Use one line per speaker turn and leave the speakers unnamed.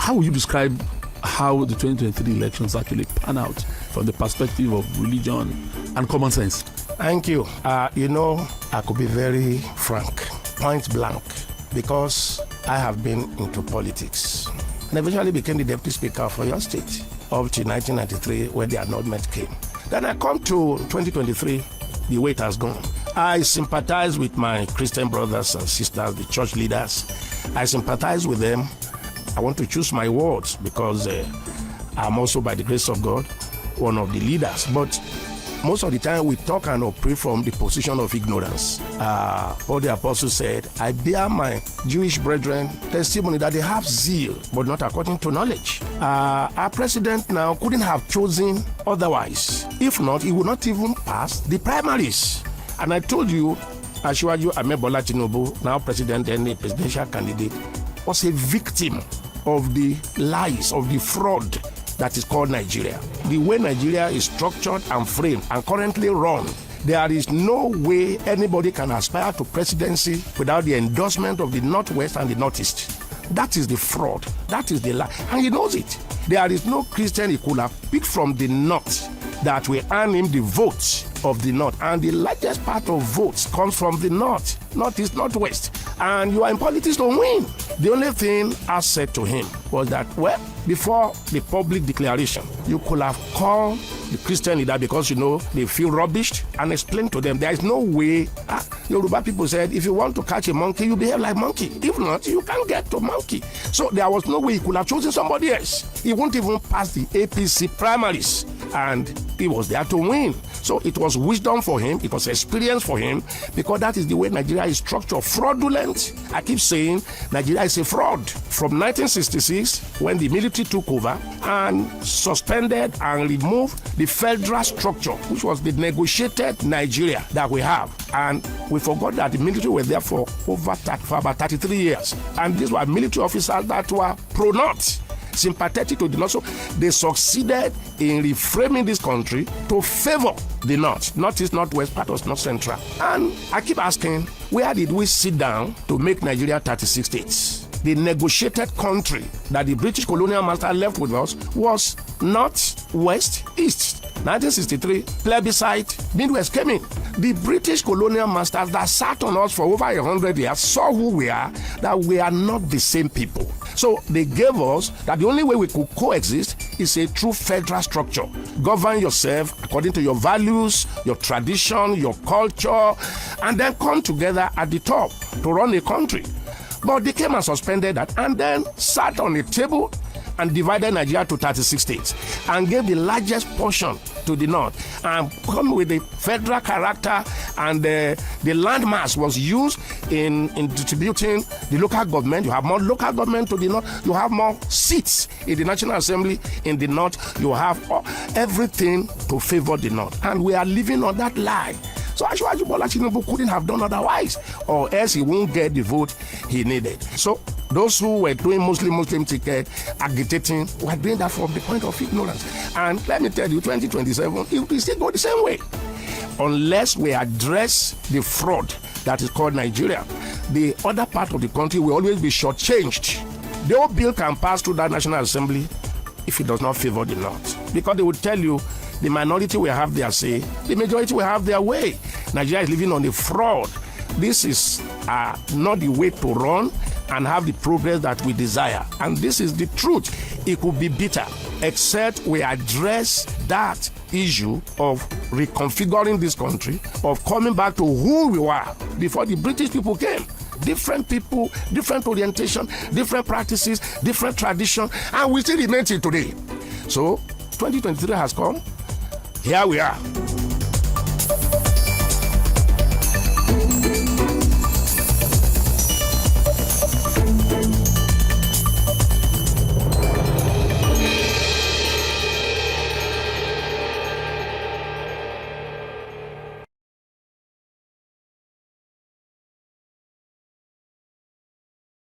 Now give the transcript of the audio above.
How would you describe how the 2023 elections actually pan out from the perspective of religion and common sense?
Thank you. I could be very frank, point blank, because I have been into politics and eventually became the deputy speaker for your state up to 1993 when the annulment came. Then I come to 2023, the way it has gone. I sympathize with my Christian brothers and sisters, the church leaders. I sympathize with them. I want to choose my words because I'm also, by the grace of God, one of the leaders. But most of the time we talk and operate from the position of ignorance. What the apostle said, I bear my Jewish brethren testimony that they have zeal, but not according to knowledge. Our president now couldn't have chosen otherwise. If not, he would not even pass the primaries. And I told you, Asiwaju Ahmed Bola Tinubu, now president and a presidential candidate, was a victim of the lies, of the fraud that is called Nigeria. The way Nigeria is structured and framed and currently run, there is no way anybody can aspire to presidency without the endorsement of the Northwest and the Northeast. That is the fraud. That is the lie. And he knows it. There is no Christian he could have picked from the North that will earn him the votes of the North. And the largest part of votes comes from the North, Northeast, Northwest. And you are in politics to win. The only thing I said to him was that, well, before the public declaration, you could have called the Christian leader because, they feel rubbished and explain to them there is no way. Yoruba people said, if you want to catch a monkey, you behave like monkey. If not, you can't get to monkey. So there was no way he could have chosen somebody else. He won't even pass the APC primaries. And he was there to win. So it was wisdom for him. It was experience for him, because that is the way Nigeria is structured. Fraudulent. I keep saying Nigeria is a fraud. From 1966, when the military took over and suspended and removed the federal structure, which was the negotiated Nigeria that we have. And we forgot that the military were there for about 33 years. And these were military officers that were pro-North, sympathetic to the North. So they succeeded in reframing this country to favor the North. Northeast, Northwest, part of North Central. And I keep asking, where did we sit down to make Nigeria 36 states? The negotiated country that the British colonial master left with us was North, West, East. 1963, plebiscite, Midwest came in. The British colonial masters that sat on us for over 100 years saw who we are, that we are not the same people. So they gave us that the only way we could coexist is a true federal structure. Govern yourself according to your values, your tradition, your culture, and then come together at the top to run a country. But they came and suspended that and then sat on a table and divided Nigeria to 36 states and gave the largest portion to the North and come with the federal character, and the landmass was used in distributing the local government. You have more local government to the North. You have more seats in the National Assembly in the North. You have everything to favor the North. And we are living on that lie. So Asiwaju Bola Tinubu couldn't have done otherwise, or else he won't get the vote he needed. So those who were doing Muslim ticket agitating were doing that from the point of ignorance. And let me tell you, 2027, it will still go the same way. Unless we address the fraud that is called Nigeria, the other part of the country will always be shortchanged. No bill can pass through that National Assembly if it does not favor the North. Because they will tell you, the minority will have their say, the majority will have their way. Nigeria is living on a fraud. This is not the way to run and have the progress that we desire. And this is the truth. It could be bitter, except we address that issue of reconfiguring this country, of coming back to who we were before the British people came. Different people, different orientation, different practices, different tradition, and we still remain till today. So 2023 has come. Here we are.